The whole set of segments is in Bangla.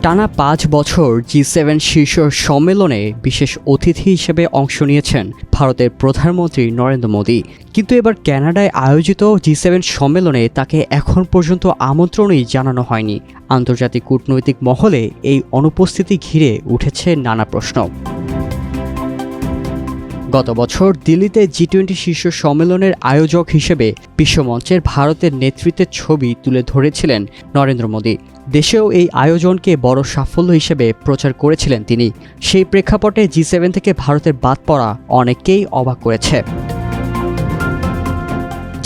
টানা ৫ বছর জি7 শীর্ষ সম্মেলনে বিশেষ অতিথি হিসেবে অংশ নিয়েছেন ভারতের প্রধানমন্ত্রী নরেন্দ্র মোদী। কিন্তু এবার কানাডায় আয়োজিত জি7 সম্মেলনে তাকে এখন পর্যন্ত আমন্ত্রণই জানানো হয়নি। আন্তর্জাতিক কূটনৈতিক মহলে এই অনুপস্থিতি ঘিরে উঠেছে নানা প্রশ্ন। গত বছর দিল্লিতে জি20 শীর্ষ সম্মেলনের আয়োজক হিসেবে বিশ্বমঞ্চের ভারতের নেতৃত্বের ছবি তুলে ধরেছিলেন নরেন্দ্র মোদী। দেশেও এই আয়োজনকে বড় সাফল্য হিসেবে প্রচার করেছিলেন তিনি। সেই প্রেক্ষাপটে জি7 থেকে ভারতের বাদ পড়া অনেককেই অবাক করেছে।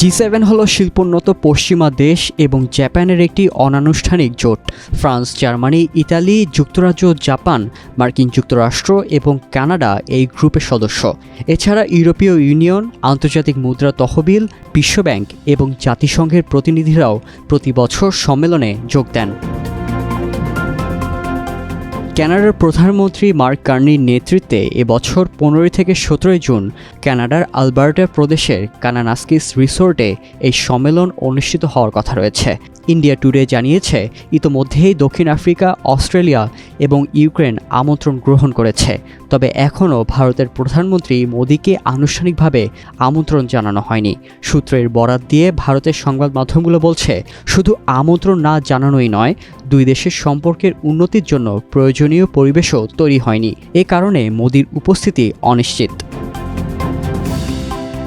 জি7 হল শিল্পোন্নত পশ্চিমা দেশ এবং জাপানের একটি অনানুষ্ঠানিক জোট। ফ্রান্স, জার্মানি, ইতালি, যুক্তরাজ্য, জাপান, মার্কিন যুক্তরাষ্ট্র এবং কানাডা এই গ্রুপের সদস্য। এছাড়া ইউরোপীয় ইউনিয়ন, আন্তর্জাতিক মুদ্রা তহবিল, বিশ্বব্যাংক এবং জাতিসংঘের প্রতিনিধিরাও প্রতি বছর সম্মেলনে যোগ দেন। কানাডার প্রধানমন্ত্রী মার্ক কার্নির নেতৃত্বে এবছর 15 থেকে 17 জুন কানাডার আলবার্টা প্রদেশের কানানাস্কিস রিসোর্টে এই সম্মেলন অনুষ্ঠিত হওয়ার কথা রয়েছে। ইন্ডিয়া টুডে জানিয়েছে ইতোমধ্যেই দক্ষিণ আফ্রিকা, অস্ট্রেলিয়া এবং ইউক্রেন আমন্ত্রণ গ্রহণ করেছে। তবে এখনও ভারতের প্রধানমন্ত্রী মোদীকে আনুষ্ঠানিকভাবে আমন্ত্রণ জানানো হয়নি। সূত্রের বরাত দিয়ে ভারতের সংবাদ মাধ্যমগুলো বলছে, শুধু আমন্ত্রণ না জানানোই নয়, দুই দেশের সম্পর্কের উন্নতির জন্য প্রয়োজনীয় পরিবেশও তৈরি হয়নি। এ কারণে মোদীর উপস্থিতি অনিশ্চিত।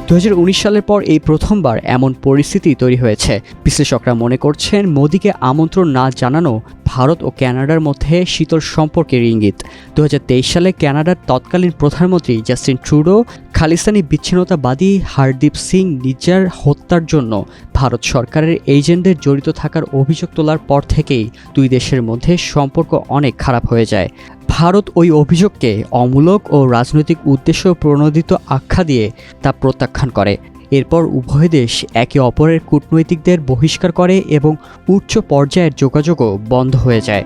2019 সালের পর এই প্রথমবার এমন পরিস্থিতি তৈরি হয়েছে। বিশ্লেষকরা মনে করছেন মোদীকে আমন্ত্রণ না জানানো ভারত ও কানাডার মধ্যে শীতল সম্পর্কের ইঙ্গিত। 2023 সালে কানাডার তৎকালীন প্রধানমন্ত্রী জাস্টিন ট্রুডো খালিস্তানি বিচ্ছিন্নতাবাদী হরদীপ সিং নিজ্জার হত্যার জন্য ভারত সরকারের এজেন্টদের জড়িত থাকার অভিযোগ তোলার পর থেকেই দুই দেশের মধ্যে সম্পর্ক অনেক খারাপ হয়ে যায়। ভারত ওই অভিযোগকে অমূলক ও রাজনৈতিক উদ্দেশ্য প্রণোদিত আখ্যা দিয়ে তা প্রত্যাখ্যান করে। এরপর উভয় দেশ একে অপরের কূটনৈতিকদের বহিষ্কার করে এবং উচ্চ পর্যায়ের যোগাযোগও বন্ধ হয়ে যায়।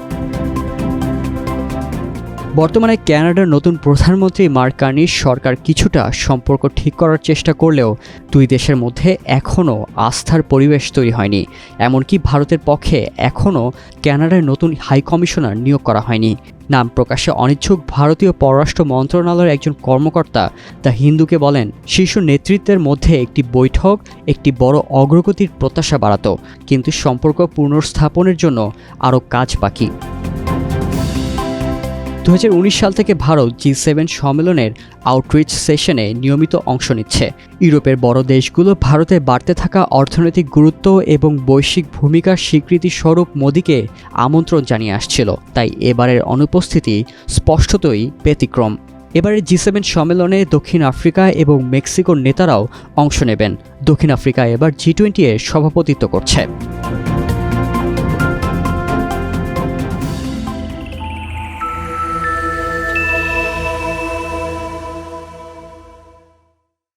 বর্তমানে কানাডার নতুন প্রধানমন্ত্রী মার্ক কার্নির সরকার কিছুটা সম্পর্ক ঠিক করার চেষ্টা করলেও দুই দেশের মধ্যে এখনও আস্থার পরিবেশ তৈরি হয়নি। এমনকি ভারতের পক্ষে এখনও কানাডার নতুন হাই কমিশনার নিয়োগ করা হয়নি। নাম প্রকাশে অনিচ্ছুক ভারতীয় পররাষ্ট্র মন্ত্রণালয়ের একজন কর্মকর্তা দ্য হিন্দুকে বলেন, শীর্ষ নেতৃত্বের মধ্যে একটি বৈঠক একটি বড় অগ্রগতির প্রত্যাশা বাড়াত, কিন্তু সম্পর্ক পুনর্স্থাপনের জন্য আরও কাজ বাকি। 2019 সাল থেকে ভারত জি7 সম্মেলনের আউটরিচ সেশনে নিয়মিত অংশ নিচ্ছে। ইউরোপের বড় দেশগুলো ভারতের বাড়তে থাকা অর্থনৈতিক গুরুত্ব এবং বৈশ্বিক ভূমিকার স্বীকৃতি স্বরূপ মোদীকে আমন্ত্রণ জানিয়ে আসছিল। তাই এবারের অনুপস্থিতি স্পষ্টতই ব্যতিক্রম। এবারে জি7 সম্মেলনে দক্ষিণ আফ্রিকা এবং মেক্সিকোর নেতারাও অংশ নেবেন। দক্ষিণ আফ্রিকা এবার জি20 এর সভাপতিত্ব করছে।